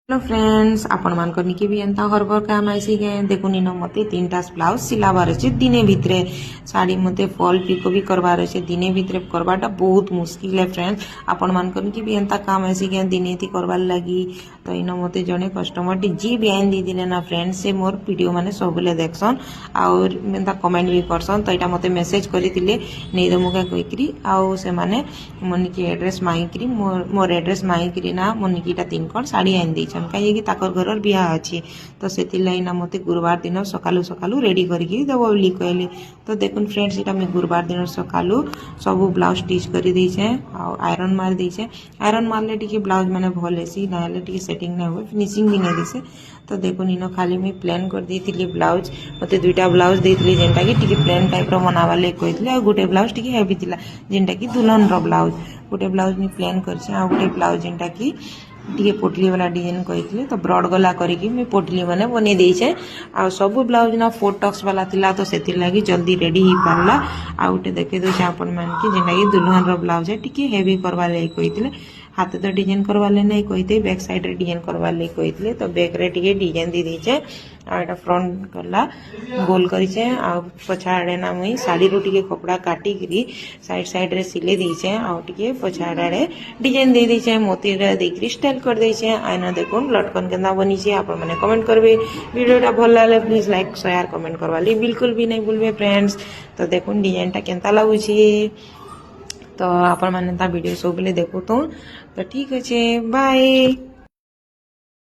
Hello friends आपण मानकर निके भी एंता हरबर काम आइसी गए देखुन इन मते 3टा ब्लाउज सिलाबार अच्छे दिने भितरे साड़ी मते फॉल पिको भी करबार अच्छे दिने भितरे करबाटा बहुत मुश्किल है फ्रेंड्स आपण मानकर निके भी एंता काम आइसी गए दिने थी करबार लगी तो इन मते जने कस्टमर टी जी भी आइन दी दिले ना फ्रेंड्स से मोर वीडियो माने सबले देखसन और एंता कमेंट भी करसन तो एटा मते मेसेज करितिले नै दमुका कहिकरी आउ से माने मोनिकी एड्रेस मांगिकरी मोर एड्रेस मांगिकरी ना मोनिकीटा 3 कण साड़ी आइन दी कहीं घर बिहा अच्छी तो से मत गुरुवार दिन सकालू सकालू रेडी करके देव बोली कहले तो देखुन फ्रेंड्स इटा मैं गुरुवार दिन सकालू सब ब्लाउज स्टिच कर देछे आयरन मार देछे आयरन मारले टिके ब्लाउज माने भल हेसी नाले टिके सेटिंग नहीं हुए फिनिशिंग भी नहीं देसे तो देखुन इन खाली मैं प्लान कर देती ब्लाउज मत 2टा ब्लाउज देती जेनटा कि टिके प्लेन टाइप रो बनावा ले कहते आ गोटे ब्लाउज टिके हेवी थिला जेनटा कि दुल्हन रो ब्लाउज गोटे ब्लाउज मैं प्लान करछे आ गोटे ब्लाउज जेनटा कि टी पोटली वाला डिजाइन कहते तो ब्रॉड गला करके मुझे पोटली मैंने बन देचे आ सब ब्लाउज ना 4 टक्स वाला थिला तो से लगी जल्दी रेडी हो पारा आ गोटे देखे दूसरे आपण मान की जेनटा कि दुल्हन रो ब्लाउज है टी हेवी करवा लगे कहते हाथ तो डिजाइन करवा ले नहीं कहते बैक साइड रे डिजाइन करवा ले कहते तो बैक रे टी डिजाइन दी देचे आ फ्रंट गला गोल करिचे आ पछाड़े ना मुई साड़ी रो टी कपड़ा काटी करी साइड साइड रे सिले देचे आ टी पछाड़े डिजाइन दे देचे मोती रे देकरी स्टाइल कर देचे आइना देखुन लटकन केंदा बनी छे आपण माने कमेंट करबे वीडियोटा भल लागले प्लीज लाइक शेयर कमेंट करवा ली बिल्कुल भी नहीं भूलबे फ्रेंड्स तो देखुन डिजाइनटा केंता लागु छे तो आपण माने ता वीडियो सब ले देखो तो ठीक है बाय।